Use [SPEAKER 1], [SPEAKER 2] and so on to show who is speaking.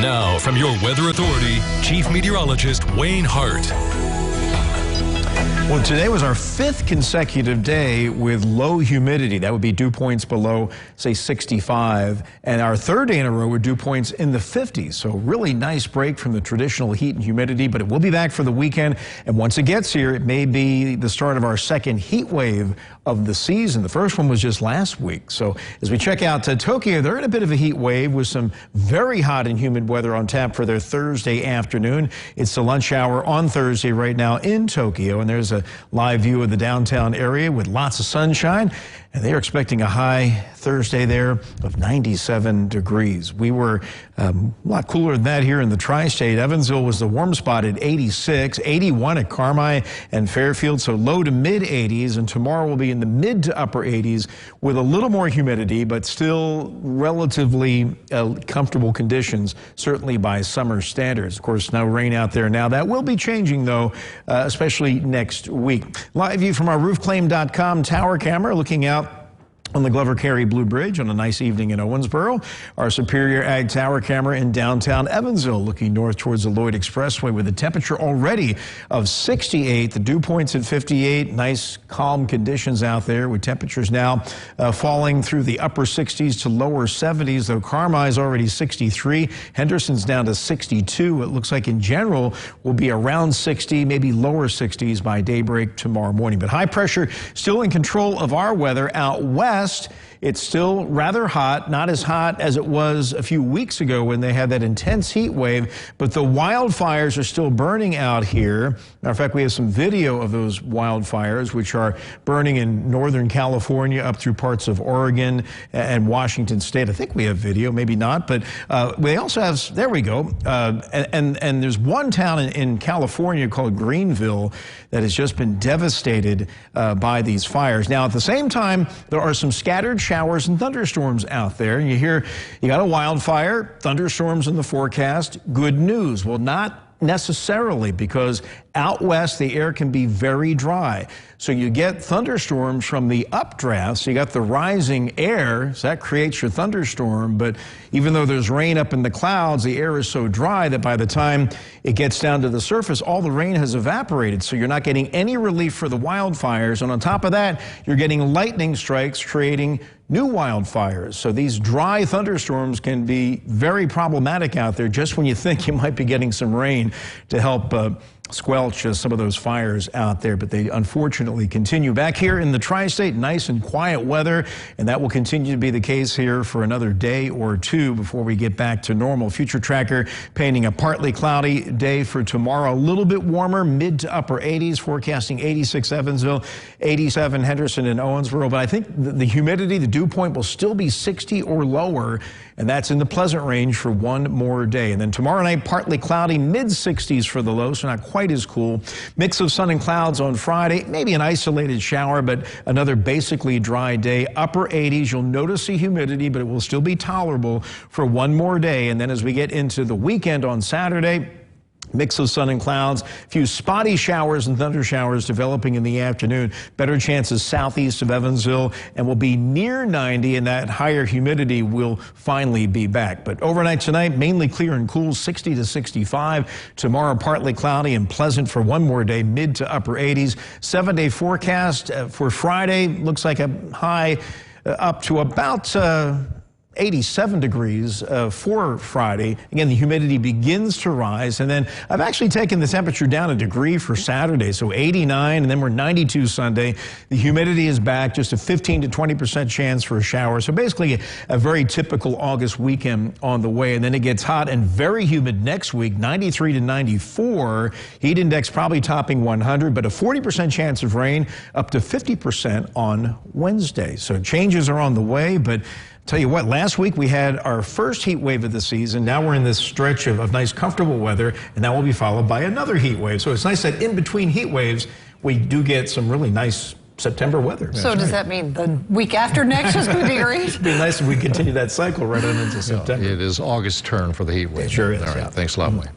[SPEAKER 1] Now, from your weather authority, Chief Meteorologist Wayne Hart.
[SPEAKER 2] Well, today was our 5th consecutive day with low humidity. That would be dew points below, say, 65. And our 3rd day in a row with dew points in the 50s. So really nice break from the traditional heat and humidity, but it will be back for the weekend. And once it gets here, it may be the start of our 2nd heat wave of the season. The first one was just last week. So as we check out Tokyo, they're in a bit of a heat wave with some very hot and humid weather on tap for their Thursday afternoon. It's the lunch hour on Thursday right now in Tokyo, and there's a live view of the downtown area with lots of sunshine. And they are expecting a high Thursday there of 97 degrees. We were a lot cooler than that here in the tri-state. Evansville was the warm spot at 86, 81 at Carmi and Fairfield, so low to mid 80s. And tomorrow will be in the mid to upper 80s with a little more humidity, but still relatively comfortable conditions, certainly by summer standards. Of course, no rain out there now. That will be changing, though, especially next week. Live view from our roofclaim.com tower camera looking out on the Glover Carey Blue Bridge on a nice evening in Owensboro. Our Superior Ag Tower camera in downtown Evansville looking north towards the Lloyd Expressway with a temperature already of 68. The dew points at 58. Nice calm conditions out there with temperatures now falling through the upper 60s to lower 70s, though Carmi is already 63. Henderson's down to 62. It looks like in general will be around 60, maybe lower 60s by daybreak tomorrow morning. But high pressure still in control of our weather out west. It's still rather hot, not as hot as it was a few weeks ago when they had that intense heat wave, but the wildfires are still burning out here. Matter of fact, we have some video of those wildfires, which are burning in Northern California up through parts of Oregon and Washington State. I think we have video, maybe not, but we also have, there we go, and there's one town in California called Greenville that has just been devastated by these fires. Now, at the same time, there are some scattered showers and thunderstorms out there. And you hear you got a wildfire, thunderstorms in the forecast. Good news. Well, not necessarily, because out west the air can be very dry. So you get thunderstorms from the updraft. So you got the rising air, so that creates your thunderstorm. But even though there's rain up in the clouds, the air is so dry that by the time it gets down to the surface, all the rain has evaporated. So you're not getting any relief for the wildfires. And on top of that, you're getting lightning strikes creating new wildfires. So these dry thunderstorms can be very problematic out there just when you think you might be getting some rain to help squelch some of those fires out there, but they unfortunately continue. Back here in the tri-state, nice and quiet weather, and that will continue to be the case here for another day or two before we get back to normal. Future Tracker painting a partly cloudy day for tomorrow, a little bit warmer, mid to upper 80s, forecasting 86 Evansville, 87 Henderson and Owensboro, but I think the humidity, the dew point will still be 60 or lower, and that's in the pleasant range for one more day. And then tomorrow night, partly cloudy, mid 60s for the low, so not quite as cool. Mix of sun and clouds on Friday, maybe an isolated shower, but another basically dry day. Upper 80s, you'll notice the humidity, but it will still be tolerable for one more day. And then as we get into the weekend on Saturday, mix of sun and clouds, a few spotty showers and thunder showers developing in the afternoon. Better chances southeast of Evansville, and will be near 90, and that higher humidity will finally be back. But overnight tonight, mainly clear and cool, 60 to 65. Tomorrow, partly cloudy and pleasant for one more day, mid to upper 80s. 7-day forecast for Friday looks like a high up to about 87 degrees for Friday. Again, the humidity begins to rise, and then I've actually taken the temperature down a degree for Saturday, so 89, and then we're 92 Sunday. The humidity is back, just a 15 to 20% chance for a shower. So basically a very typical August weekend on the way, and then it gets hot and very humid next week, 93 to 94. Heat index probably topping 100, but a 40% chance of rain, up to 50% on Wednesday. So changes are on the way, but tell you what, last week we had our first heat wave of the season. Now we're in this stretch of nice, comfortable weather, and that will be followed by another heat wave. So it's nice that in between heat waves, we do get some really nice September weather.
[SPEAKER 3] So does that mean the week after next is going to be great?
[SPEAKER 2] It'd be nice if we continue that cycle right on into September.
[SPEAKER 4] It is August's turn for the heat wave.
[SPEAKER 2] It sure is.
[SPEAKER 4] All right,
[SPEAKER 2] yeah.
[SPEAKER 4] thanks a lot, Wayne.